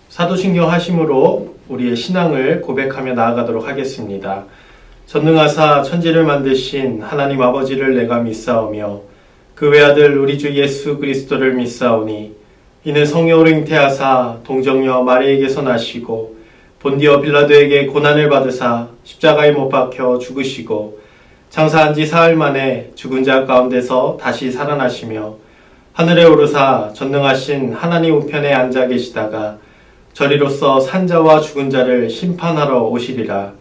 사도신경 하심으로 우리의 신앙을 고백하며 나아가도록 하겠습니다. 전능하사 천지를 만드신 하나님 아버지를 내가 믿사오며 그 외아들 우리 주 예수 그리스도를 믿사오니 이는 성령으로 잉태하사 동정녀 마리에게서 나시고 본디오 빌라도에게 고난을 받으사 십자가에 못 박혀 죽으시고 장사한 지 사흘 만에 죽은 자 가운데서 다시 살아나시며 하늘에 오르사 전능하신 하나님 우편에 앉아 계시다가 저리로서 산자와 죽은 자를 심판하러 오시리라.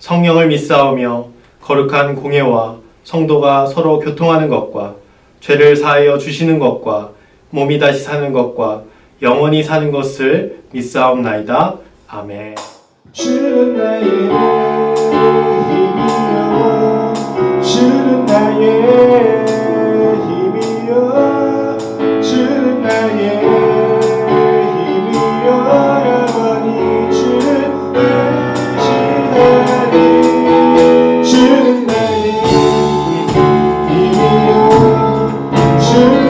성령을 믿사오며 거룩한 공예와 성도가 서로 교통하는 것과 죄를 사하여 주시는 것과 몸이 다시 사는 것과 영원히 사는 것을 믿사옵나이다. 아멘. 주는 나의 힘이여, 주는 나의 힘이여, 주는 나의 힘이여, 영원히 주를 의지하리. 주는 나의 힘이여, 주는 나의 힘이여, 주는 나의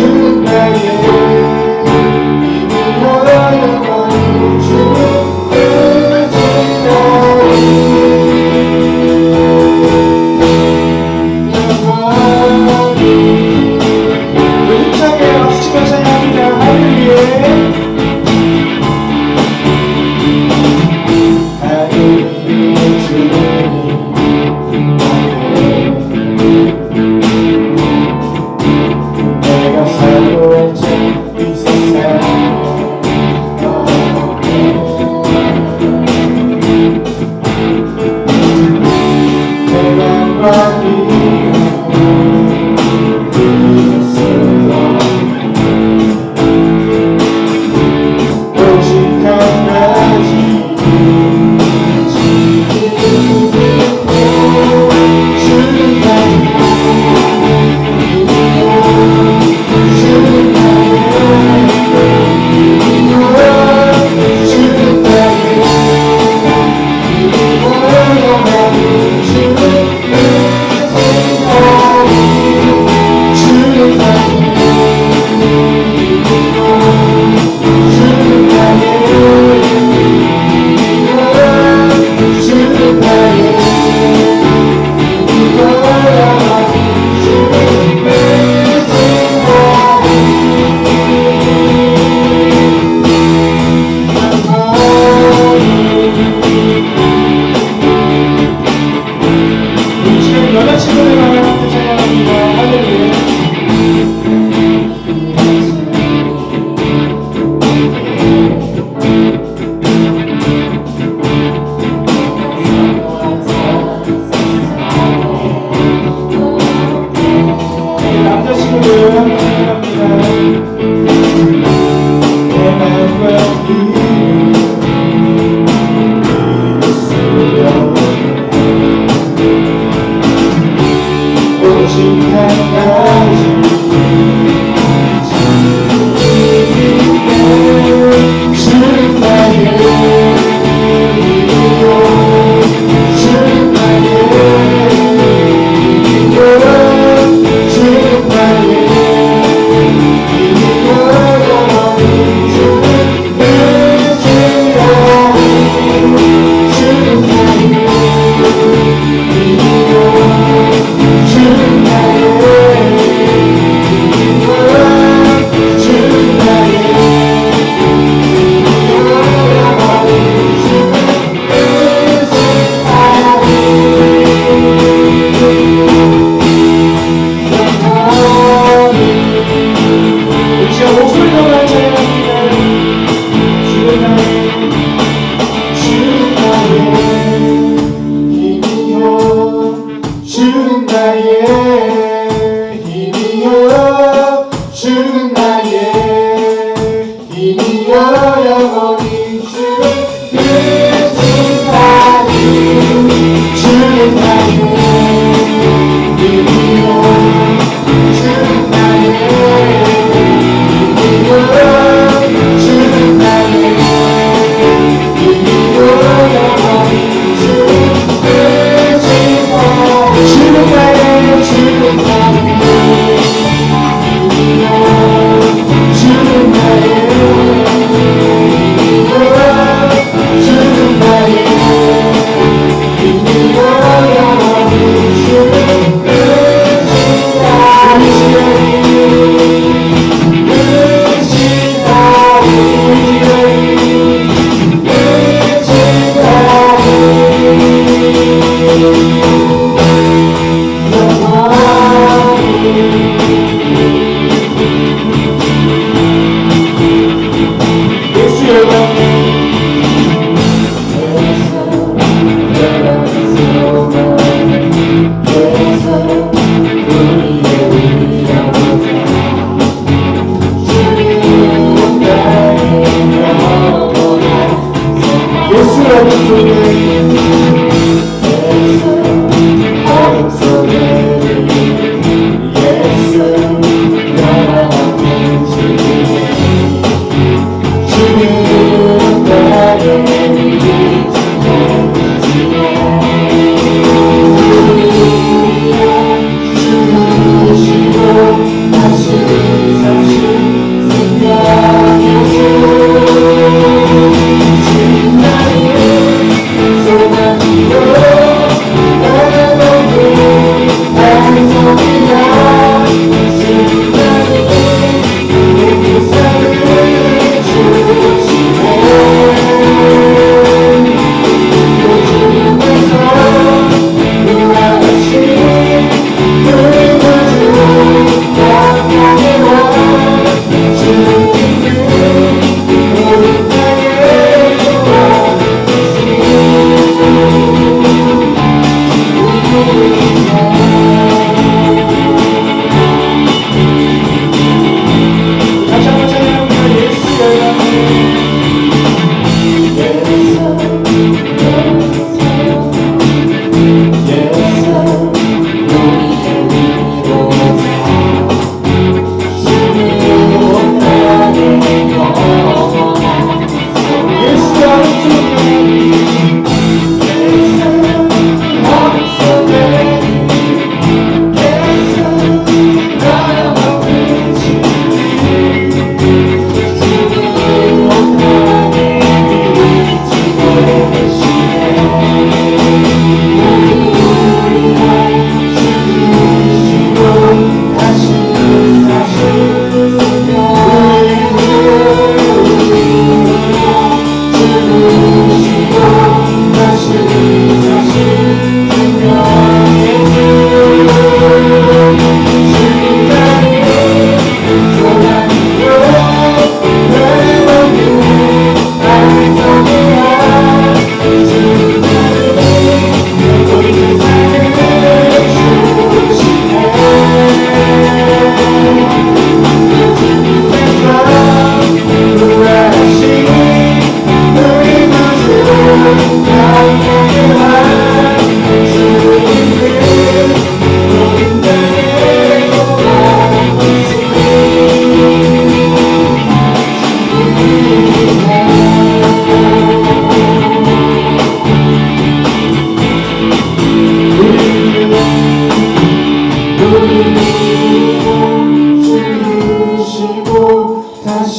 주는 나의 주는 나의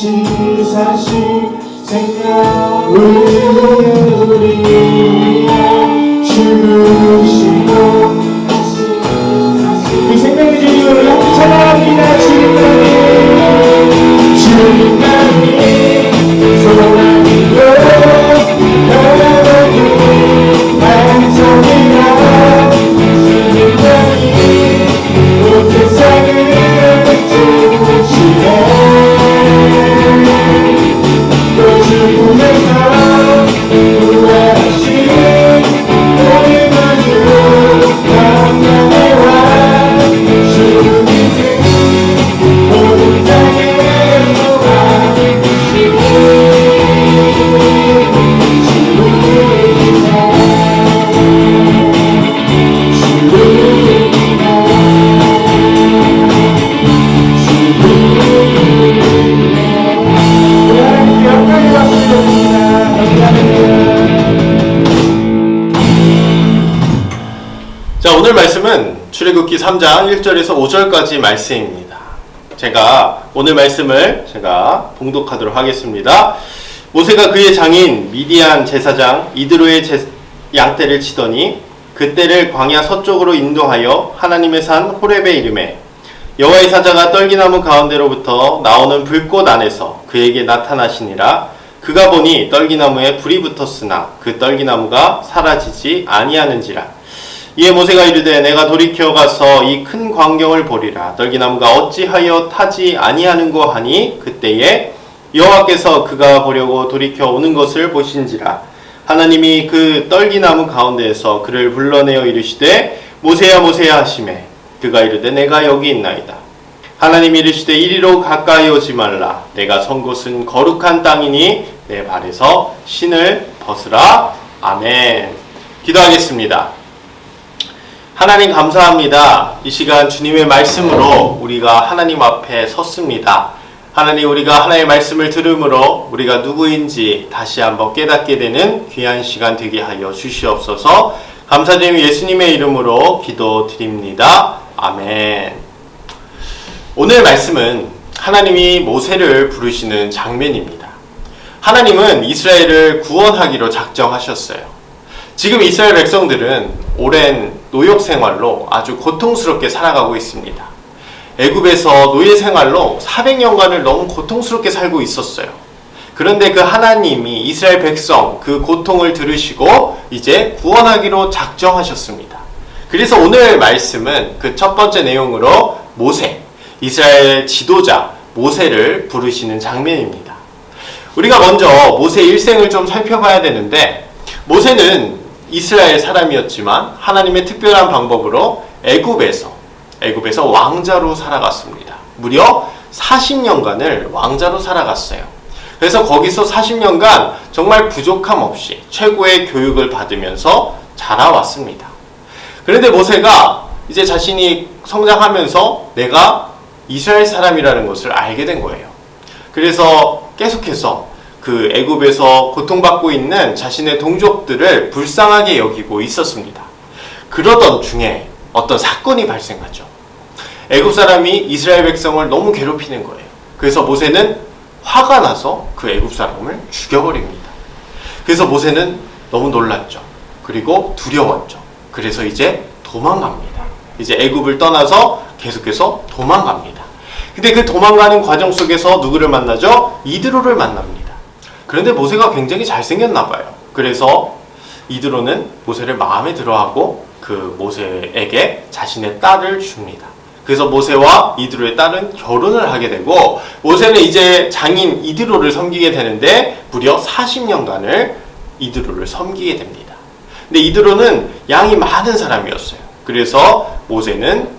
사신 생명 우리 위해 죽으시고 이 생명의 주님을 우리 함께 찬양합니다. 주님만이 소원이고 바라보니 완성이라 주님만이 온 세상을 주시네 또 죽음에서 구하신 우리 만주 감당의 왕 주님이 모든 땅에 자, 오늘 말씀은 출애굽기 3장 1절에서 5절까지 말씀입니다. 제가 오늘 말씀을 봉독하도록 하겠습니다. 모세가 그의 장인 미디안 제사장 이드로의 양떼를 치더니 그 떼를 광야 서쪽으로 인도하여 하나님의 산 호렙에 이르매 여호와의 사자가 떨기나무 가운데로부터 나오는 불꽃 안에서 그에게 나타나시니라. 그가 보니 떨기나무에 불이 붙었으나 그 떨기나무가 사라지지 아니하는지라. 이에 모세가 이르되 내가 돌이켜 가서 이 큰 광경을 보리라. 떨기나무가 어찌하여 타지 아니하는고 하니 그때에 여호와께서 그가 보려고 돌이켜 오는 것을 보신지라. 하나님이 그 떨기나무 가운데에서 그를 불러내어 이르시되 모세야 모세야 하시매 그가 이르되 내가 여기 있나이다. 하나님이 이르시되 이리로 가까이 오지 말라. 내가 선 곳은 거룩한 땅이니 내 발에서 신을 벗으라. 아멘. 기도하겠습니다. 하나님 감사합니다. 이 시간 주님의 말씀으로 우리가 하나님 앞에 섰습니다. 하나님, 우리가 하나님의 말씀을 들음으로 우리가 누구인지 다시 한번 깨닫게 되는 귀한 시간 되게 하여 주시옵소서. 감사드리며 예수님의 이름으로 기도드립니다. 아멘. 오늘 말씀은 하나님이 모세를 부르시는 장면입니다. 하나님은 이스라엘을 구원하기로 작정하셨어요. 지금 이스라엘 백성들은 오랜 노역 생활로 아주 고통스럽게 살아가고 있습니다. 애굽에서 노예 생활로 400년간을 너무 고통스럽게 살고 있었어요. 그런데 그 하나님이 이스라엘 백성 그 고통을 들으시고 이제 구원하기로 작정하셨습니다. 그래서 오늘 말씀은 그 첫 번째 내용으로 모세, 이스라엘 지도자 모세를 부르시는 장면입니다. 우리가 먼저 모세 일생을 좀 살펴봐야 되는데, 모세는 이스라엘 사람이었지만 하나님의 특별한 방법으로 애굽에서 왕자로 살아갔습니다. 무려 40년간을 왕자로 살아갔어요. 그래서 거기서 40년간 정말 부족함 없이 최고의 교육을 받으면서 자라왔습니다. 그런데 모세가 이제 자신이 성장하면서 내가 이스라엘 사람이라는 것을 알게 된 거예요. 그래서 계속해서 그 애굽에서 고통받고 있는 자신의 동족들을 불쌍하게 여기고 있었습니다. 그러던 중에 어떤 사건이 발생하죠. 애굽 사람이 이스라엘 백성을 너무 괴롭히는 거예요. 그래서 모세는 화가 나서 그 애굽 사람을 죽여버립니다. 그래서 모세는 너무 놀랐죠. 그리고 두려웠죠. 그래서 이제 도망갑니다. 이제 애굽을 떠나서 계속해서 도망갑니다. 근데 그 도망가는 과정 속에서 누구를 만나죠? 이드로를 만납니다. 그런데 모세가 굉장히 잘생겼나 봐요. 그래서 이드로는 모세를 마음에 들어하고 그 모세에게 자신의 딸을 줍니다. 그래서 모세와 이드로의 딸은 결혼을 하게 되고, 모세는 이제 장인 이드로를 섬기게 되는데 무려 40년간을 이드로를 섬기게 됩니다. 근데 이드로는 양이 많은 사람이었어요. 그래서 모세는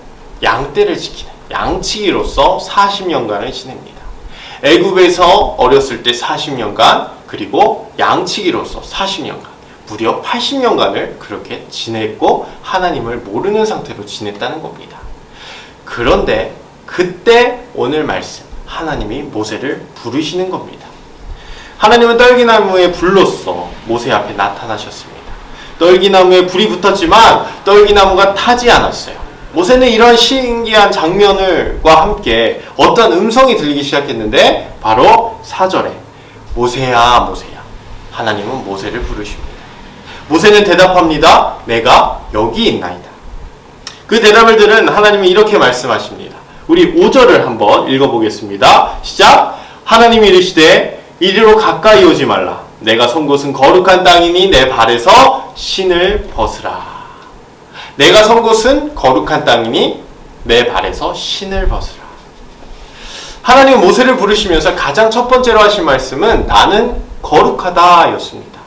양떼를 지키는 양치기로서 40년간을 지냅니다. 애굽에서 어렸을 때 40년간, 그리고 양치기로서 40년간, 무려 80년간을 그렇게 지냈고 하나님을 모르는 상태로 지냈다는 겁니다. 그런데 그때 오늘 말씀, 하나님이 모세를 부르시는 겁니다. 하나님은 떨기나무의 불로써 모세 앞에 나타나셨습니다. 떨기나무에 불이 붙었지만 떨기나무가 타지 않았어요. 모세는 이런 신기한 장면과 함께 어떤 음성이 들리기 시작했는데 바로 4절에 모세야 모세야 하나님은 모세를 부르십니다. 모세는 대답합니다. 내가 여기 있나이다. 그 대답을 들은 하나님은 이렇게 말씀하십니다. 우리 5절을 한번 읽어보겠습니다. 시작. 하나님이 이르시되 이리로 가까이 오지 말라. 내가 선 곳은 거룩한 땅이니 내 발에서 신을 벗으라. 내가 선 곳은 거룩한 땅이니 내 발에서 신을 벗으라. 하나님은 모세를 부르시면서 가장 첫 번째로 하신 말씀은 나는 거룩하다 였습니다.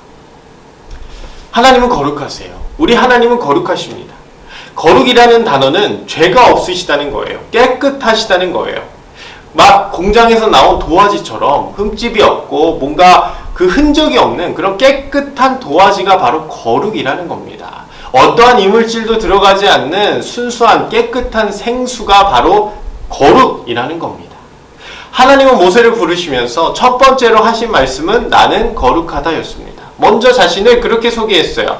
하나님은 거룩하세요. 우리 하나님은 거룩하십니다. 거룩이라는 단어는 죄가 없으시다는 거예요. 깨끗하시다는 거예요. 막 공장에서 나온 도화지처럼 흠집이 없고 뭔가 그 흔적이 없는 그런 깨끗한 도화지가 바로 거룩이라는 겁니다. 어떠한 이물질도 들어가지 않는 순수한 깨끗한 생수가 바로 거룩이라는 겁니다. 하나님은 모세를 부르시면서 첫 번째로 하신 말씀은 나는 거룩하다 였습니다. 먼저 자신을 그렇게 소개했어요.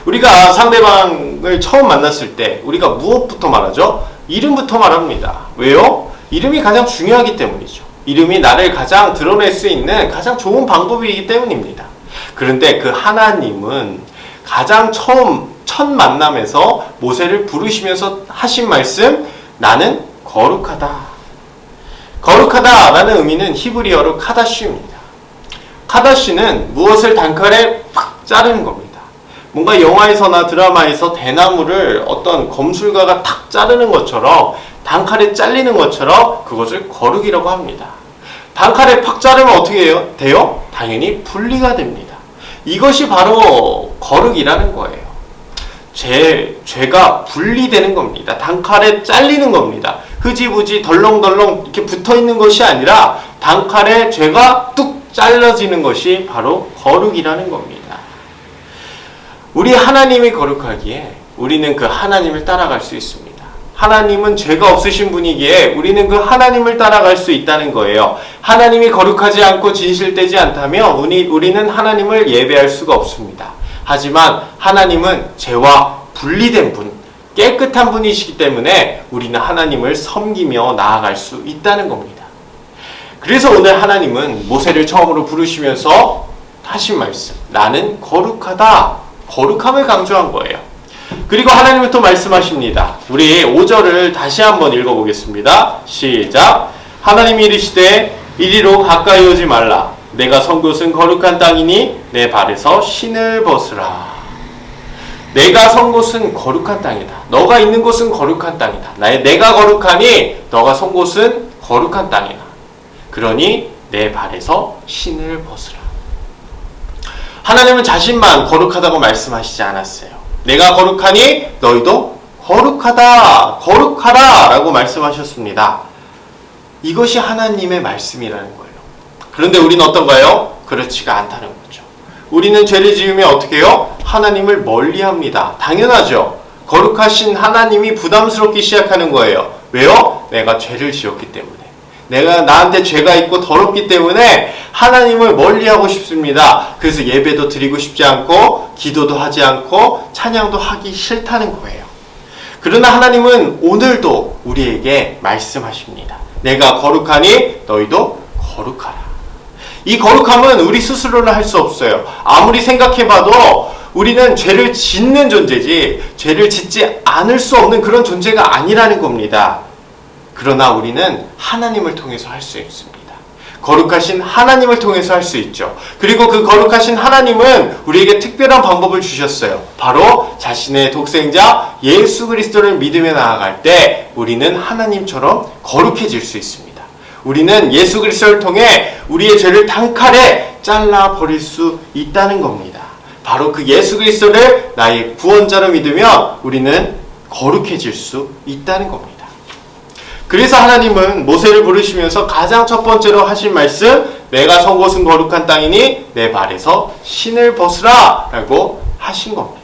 우리가 상대방을 처음 만났을 때 우리가 무엇부터 말하죠? 이름부터 말합니다. 왜요? 이름이 가장 중요하기 때문이죠. 이름이 나를 가장 드러낼 수 있는 가장 좋은 방법이기 때문입니다. 그런데 그 하나님은 가장 첫 만남에서 모세를 부르시면서 하신 말씀 나는 거룩하다. 거룩하다라는 의미는 히브리어로 카다쉬입니다. 카다쉬는 무엇을 단칼에 팍 자르는 겁니다. 뭔가 영화에서나 드라마에서 대나무를 어떤 검술가가 탁 자르는 것처럼 단칼에 잘리는 것처럼 그것을 거룩이라고 합니다. 단칼에 팍 자르면 어떻게 돼요? 당연히 분리가 됩니다. 이것이 바로 거룩이라는 거예요. 죄가 분리되는 겁니다. 단칼에 잘리는 겁니다. 흐지부지 덜렁덜렁 이렇게 붙어있는 것이 아니라 단칼에 죄가 뚝 잘라지는 것이 바로 거룩이라는 겁니다. 우리 하나님이 거룩하기에 우리는 그 하나님을 따라갈 수 있습니다. 하나님은 죄가 없으신 분이기에 우리는 그 하나님을 따라갈 수 있다는 거예요. 하나님이 거룩하지 않고 진실되지 않다면 우리는 하나님을 예배할 수가 없습니다. 하지만 하나님은 죄와 분리된 분, 깨끗한 분이시기 때문에 우리는 하나님을 섬기며 나아갈 수 있다는 겁니다. 그래서 오늘 하나님은 모세를 처음으로 부르시면서 하신 말씀, 나는 거룩하다. 거룩함을 강조한 거예요. 그리고 하나님은 또 말씀하십니다. 우리 5절을 다시 한번 읽어보겠습니다. 시작. 하나님이 이르시되 이리로 가까이 오지 말라. 내가 선 곳은 거룩한 땅이니 내 발에서 신을 벗으라. 내가 선 곳은 거룩한 땅이다. 너가 있는 곳은 거룩한 땅이다. 내가 거룩하니 너가 선 곳은 거룩한 땅이다. 그러니 내 발에서 신을 벗으라. 하나님은 자신만 거룩하다고 말씀하시지 않았어요. 내가 거룩하니 너희도 거룩하다, 거룩하라 라고 말씀하셨습니다. 이것이 하나님의 말씀이라는 거예요. 그런데 우리는 어떤가요? 그렇지가 않다는 거죠. 우리는 죄를 지으면 어떻게 해요? 하나님을 멀리합니다. 당연하죠. 거룩하신 하나님이 부담스럽기 시작하는 거예요. 왜요? 내가 죄를 지었기 때문에. 내가 나한테 죄가 있고 더럽기 때문에 하나님을 멀리하고 싶습니다. 그래서 예배도 드리고 싶지 않고 기도도 하지 않고 찬양도 하기 싫다는 거예요. 그러나 하나님은 오늘도 우리에게 말씀하십니다. 내가 거룩하니 너희도 거룩하라. 이 거룩함은 우리 스스로는 할 수 없어요. 아무리 생각해봐도 우리는 죄를 짓는 존재지 죄를 짓지 않을 수 없는 그런 존재가 아니라는 겁니다. 그러나 우리는 하나님을 통해서 할 수 있습니다. 거룩하신 하나님을 통해서 할 수 있죠. 그리고 그 거룩하신 하나님은 우리에게 특별한 방법을 주셨어요. 바로 자신의 독생자 예수 그리스도를 믿으며 나아갈 때 우리는 하나님처럼 거룩해질 수 있습니다. 우리는 예수 그리스도를 통해 우리의 죄를 단칼에 잘라버릴 수 있다는 겁니다. 바로 그 예수 그리스도를 나의 구원자로 믿으면 우리는 거룩해질 수 있다는 겁니다. 그래서 하나님은 모세를 부르시면서 가장 첫 번째로 하신 말씀, 내가 선 곳은 거룩한 땅이니 내 발에서 신을 벗으라 라고 하신 겁니다.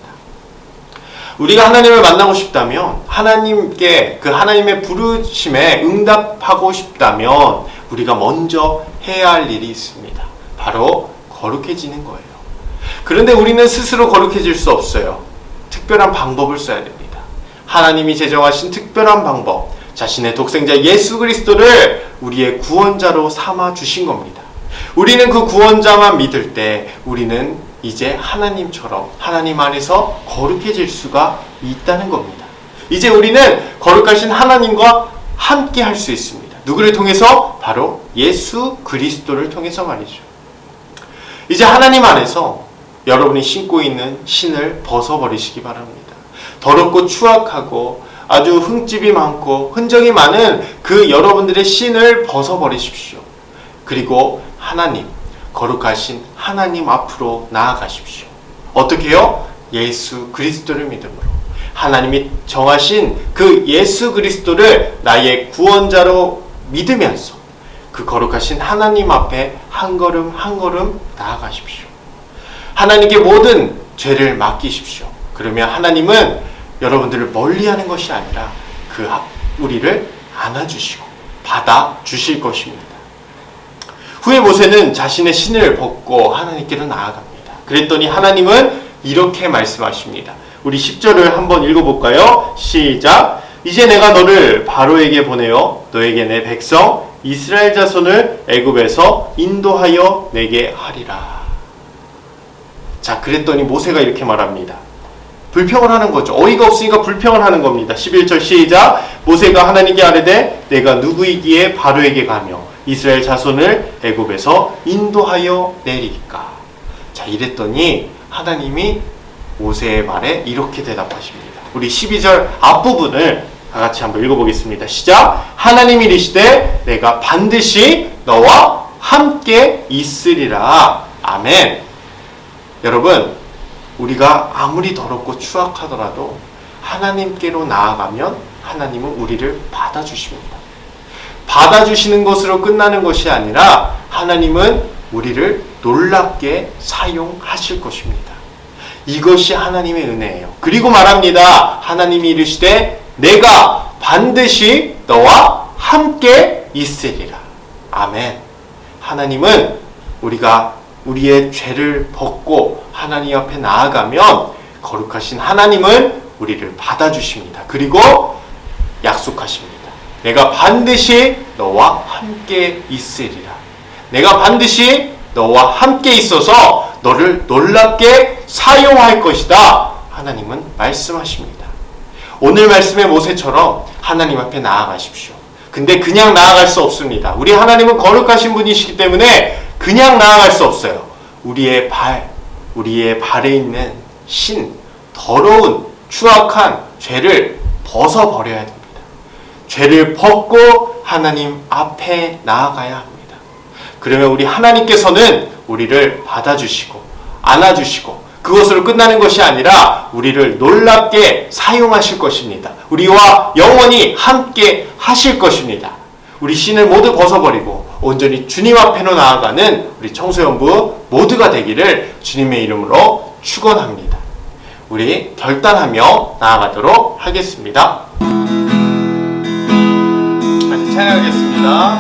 우리가 하나님을 만나고 싶다면, 하나님께 그 하나님의 부르심에 응답하고 싶다면 우리가 먼저 해야 할 일이 있습니다. 바로 거룩해지는 거예요. 그런데 우리는 스스로 거룩해질 수 없어요. 특별한 방법을 써야 됩니다. 하나님이 제정하신 특별한 방법, 자신의 독생자 예수 그리스도를 우리의 구원자로 삼아 주신 겁니다. 우리는 그 구원자만 믿을 때 우리는 이제 하나님처럼 하나님 안에서 거룩해질 수가 있다는 겁니다. 이제 우리는 거룩하신 하나님과 함께 할 수 있습니다. 누구를 통해서? 바로 예수 그리스도를 통해서 말이죠. 이제 하나님 안에서 여러분이 신고 있는 신을 벗어버리시기 바랍니다. 더럽고 추악하고 아주 흠집이 많고 흔적이 많은 그 여러분들의 신을 벗어버리십시오. 그리고 하나님, 거룩하신 하나님 앞으로 나아가십시오. 어떻게 해요? 예수 그리스도를 믿음으로. 하나님이 정하신 그 예수 그리스도를 나의 구원자로 믿으면서 그 거룩하신 하나님 앞에 한 걸음 한 걸음 나아가십시오. 하나님께 모든 죄를 맡기십시오. 그러면 하나님은 여러분들을 멀리하는 것이 아니라 우리를 안아주시고 받아주실 것입니다. 후에 모세는 자신의 신을 벗고 하나님께로 나아갑니다. 그랬더니 하나님은 이렇게 말씀하십니다. 우리 10절을 한번 읽어볼까요? 시작! 이제 내가 너를 바로에게 보내어 너에게 내 백성 이스라엘 자손을 애굽에서 인도하여 내게 하리라. 자, 그랬더니 모세가 이렇게 말합니다. 불평을 하는 거죠. 어이가 없으니까 불평을 하는 겁니다. 11절 시작! 모세가 하나님께 아뢰되 내가 누구이기에 바로에게 가며 이스라엘 자손을 애굽에서 인도하여 내리까. 자, 이랬더니 하나님이 모세의 말에 이렇게 대답하십니다. 우리 12절 앞부분을 다 같이 한번 읽어보겠습니다. 시작! 하나님이 이르시되 내가 반드시 너와 함께 있으리라. 아멘. 여러분, 우리가 아무리 더럽고 추악하더라도 하나님께로 나아가면 하나님은 우리를 받아주십니다. 받아주시는 것으로 끝나는 것이 아니라 하나님은 우리를 놀랍게 사용하실 것입니다. 이것이 하나님의 은혜예요. 그리고 말합니다. 하나님이 이르시되 내가 반드시 너와 함께 있으리라. 아멘. 하나님은 우리가 우리의 죄를 벗고 하나님 앞에 나아가면 거룩하신 하나님은 우리를 받아주십니다. 그리고 약속하십니다. 내가 반드시 너와 함께 있으리라. 내가 반드시 너와 함께 있어서 너를 놀랍게 사용할 것이다. 하나님은 말씀하십니다. 오늘 말씀의 모세처럼 하나님 앞에 나아가십시오. 근데 그냥 나아갈 수 없습니다. 우리 하나님은 거룩하신 분이시기 때문에 그냥 나아갈 수 없어요. 우리의 발에 있는 신, 더러운 추악한 죄를 벗어버려야 됩니다. 죄를 벗고 하나님 앞에 나아가야 합니다. 그러면 우리 하나님께서는 우리를 받아주시고 안아주시고 그것으로 끝나는 것이 아니라 우리를 놀랍게 사용하실 것입니다. 우리와 영원히 함께 하실 것입니다. 우리 신을 모두 벗어버리고 온전히 주님 앞에로 나아가는 우리 청소년부 모두가 되기를 주님의 이름으로 축원합니다. 우리 결단하며 나아가도록 하겠습니다. 다시 찬양하겠습니다.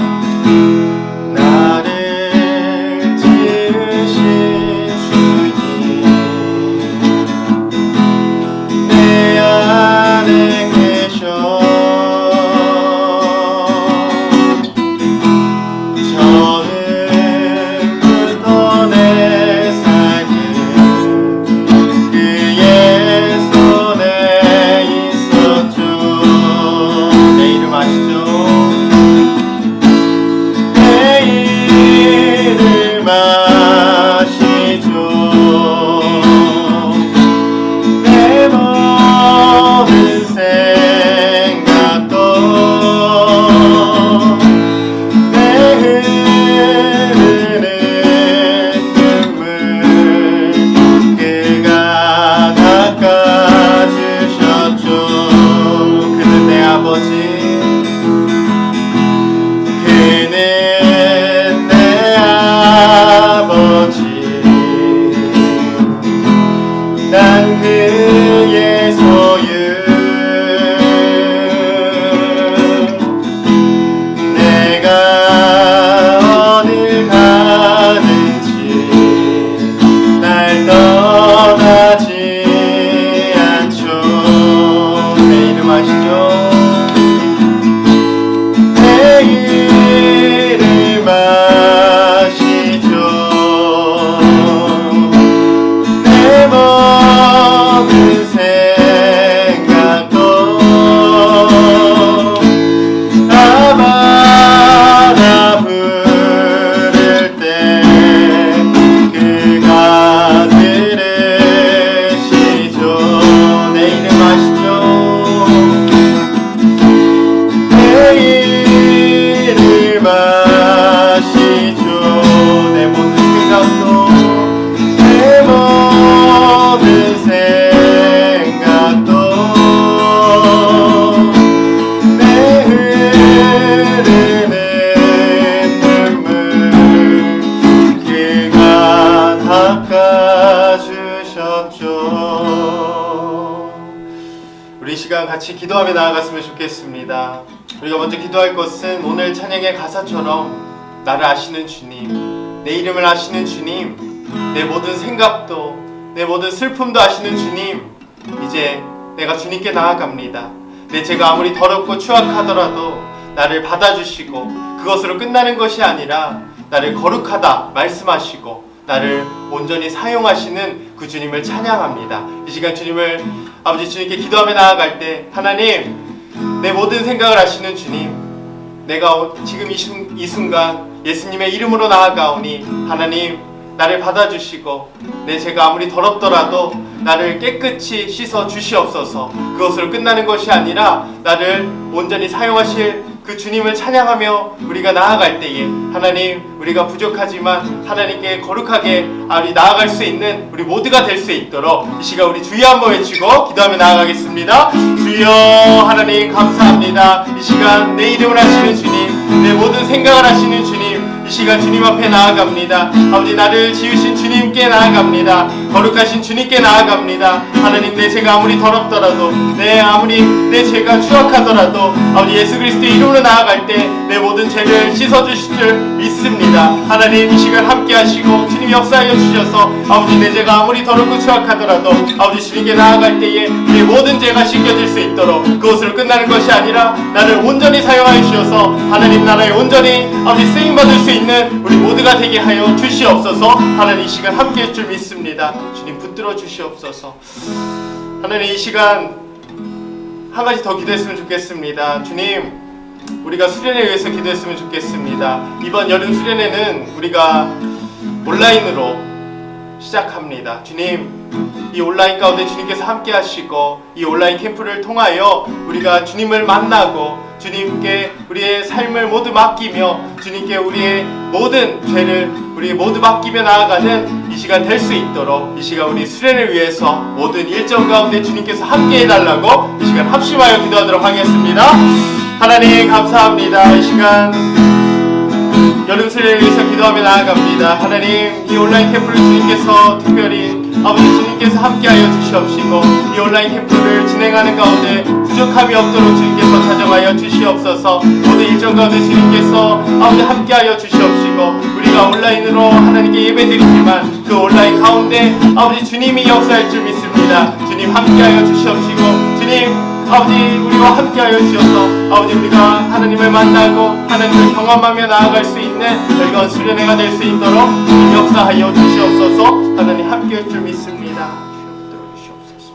나를 지으신 주님 내 안에 계셔 처음부터 내 삶은 그의 손에 있었죠. 내 이름 아시죠? 내 시간 같이 기도하며 나아갔으면 좋겠습니다. 우리가 먼저 기도할 것은 오늘 찬양의 가사처럼 나를 아시는 주님, 내 이름을 아시는 주님, 내 모든 생각도 내 모든 슬픔도 아시는 주님, 이제 내가 주님께 나아갑니다. 내 죄가 아무리 더럽고 추악하더라도 나를 받아주시고 그것으로 끝나는 것이 아니라 나를 거룩하다 말씀하시고 나를 온전히 사용하시는 그 주님을 찬양합니다. 이 시간 주님을 아버지 주님께 기도하며 나아갈 때 하나님, 내 모든 생각을 아시는 주님, 내가 지금 이 순간 예수님의 이름으로 나아가오니 하나님 나를 받아주시고 내 죄가 아무리 더럽더라도 나를 깨끗이 씻어 주시옵소서. 그것으로 끝나는 것이 아니라 나를 온전히 사용하실 그 주님을 찬양하며 우리가 나아갈 때에 하나님, 우리가 부족하지만 하나님께 거룩하게 나아갈 수 있는 우리 모두가 될 수 있도록 이 시간 우리 주여 한번 외치고 기도하며 나아가겠습니다. 주여 하나님 감사합니다. 이 시간 내 이름을 아시는 주님, 내 모든 생각을 아시는 주님, 이 시간 주님 앞에 나아갑니다. 아버지, 나를 지으신 주님께 나아갑니다. 거룩하신 주님께 나아갑니다. 하나님, 내 죄가 아무리 더럽더라도 아무리 내 죄가 추악하더라도 아버지 예수 그리스도의 이름으로 나아갈 때 내 모든 죄를 씻어주실 줄 믿습니다. 하나님, 이 시간 함께 하시고 주님 역사하여 주셔서 아버지 내 죄가 아무리 더럽고 추악하더라도 아버지 주님께 나아갈 때에 내 모든 죄가 씻겨질 수 있도록 그것으로 끝나는 것이 아니라 나를 온전히 사용하여 주셔서 하나님 나라에 온전히 아버지 쓰임받을 수 있는 우리 모두가 되게 하여 주시옵소서. 하나님, 이 시간 함께 할 줄 믿습니다. 주님 붙들어 주시옵소서. 하나님, 이 시간 한 가지 더 기도했으면 좋겠습니다. 주님, 우리가 수련회 위해서 기도했으면 좋겠습니다. 이번 여름 수련회는 우리가 온라인으로 시작합니다. 주님, 이 온라인 가운데 주님께서 함께 하시고 이 온라인 캠프를 통하여 우리가 주님을 만나고 주님께 우리의 삶을 모두 맡기며 주님께 우리의 모든 죄를 우리 모두 맡기며 나아가는 이 시간 될 수 있도록 이 시간 우리 수련을 위해서 모든 일정 가운데 주님께서 함께 해달라고 이 시간 합심하여 기도하도록 하겠습니다. 하나님 감사합니다. 이 시간 여름 수련을 위해서 기도하며 나아갑니다. 하나님, 이 온라인 캠프를 주님께서 특별히 아버지 주님께서 함께하여 주시옵시고 이 온라인 캠프를 진행하는 가운데 부족함이 없도록 주님께서 자정하여 주시옵소서. 모든 일정 가운데 주님께서 아버지 함께하여 주시옵시고 우리가 온라인으로 하나님께 예배드리지만 그 온라인 가운데 아버지 주님이 역사할 줄 믿습니다. 주님 함께하여 주시옵시고 주님 아버지 우리와 함께하여 주셔서 아버지 우리가 하나님을 만나고 하나님을 경험하며 나아갈 수 있는 즐거운 수련회가 될 수 있도록 주님 역사하여 주시옵소서. 하나님 함께할 줄 믿습니다. 주시옵소서.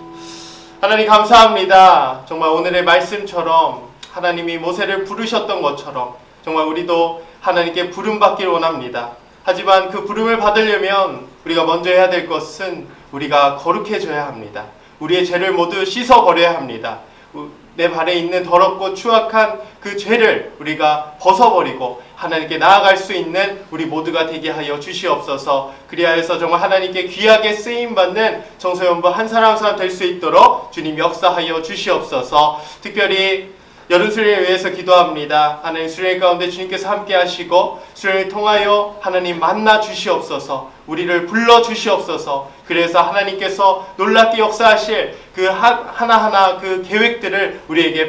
하나님 감사합니다. 정말 오늘의 말씀처럼 하나님이 모세를 부르셨던 것처럼 정말 우리도 하나님께 부름받기를 원합니다. 하지만 그 부름을 받으려면 우리가 먼저 해야 될 것은 우리가 거룩해져야 합니다. 우리의 죄를 모두 씻어버려야 합니다. 내 발에 있는 더럽고 추악한 그 죄를 우리가 벗어버리고 하나님께 나아갈 수 있는 우리 모두가 되게 하여 주시옵소서. 그리하여서 정말 하나님께 귀하게 쓰임받는 청소년부 한 사람 한 사람 될 수 있도록 주님 역사하여 주시옵소서. 특별히 여름 수련을 위해서 기도합니다. 하나님, 수련 가운데 주님께서 함께 하시고 수련을 통하여 하나님 만나 주시옵소서. 우리를 불러 주시옵소서. 그래서 하나님께서 놀랍게 역사하실 그 하나하나 그 계획들을 우리에게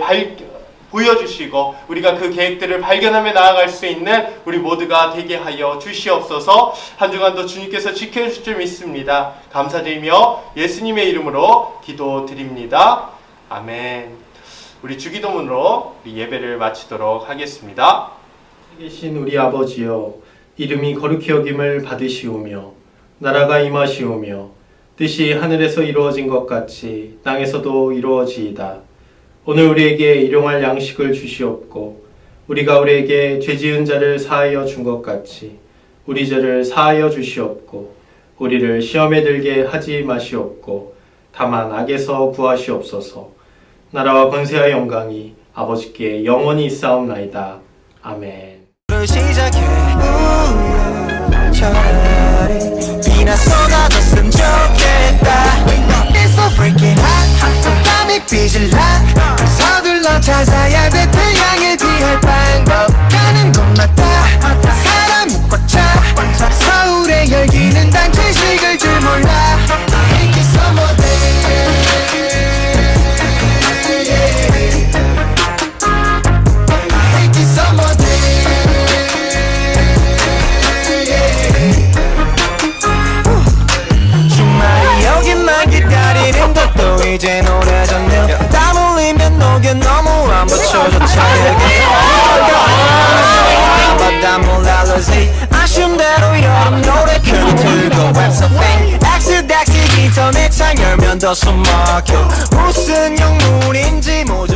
보여주시고 우리가 그 계획들을 발견하며 나아갈 수 있는 우리 모두가 되게 하여 주시옵소서. 한 주간도 주님께서 지켜주실 줄 믿습니다. 감사드리며 예수님의 이름으로 기도드립니다. 아멘. 우리 주기도문으로 우리 예배를 마치도록 하겠습니다. 계신 우리 아버지여, 이름이 거룩히 여김을 받으시오며 나라가 임하시오며 뜻이 하늘에서 이루어진 것 같이 땅에서도 이루어지이다. 오늘 우리에게 일용할 양식을 주시옵고 우리가 우리에게 죄지은 자를 사하여 준 것 같이 우리 죄를 사하여 주시옵고 우리를 시험에 들게 하지 마시옵고 다만 악에서 구하시옵소서. 나라와 권세와 영광이 아버지께 영원히 있사옵나이다. 아멘. 시작해 차라리 비나 쏟아졌으면 좋겠다. It's so freaking hot 땀이 삐질 나 서둘러 찾아야 돼. 태양을 피할 방법 가는 곳마다 사람이 꽉 차. 서울의 열기는 단체식을 줄 몰라. 인기 소모대 춤대로 여름 노래 큰 틀고 웹서핑 엑스닥스 인터넷 창 열면 더 숨막혀 무슨 영문인지 모두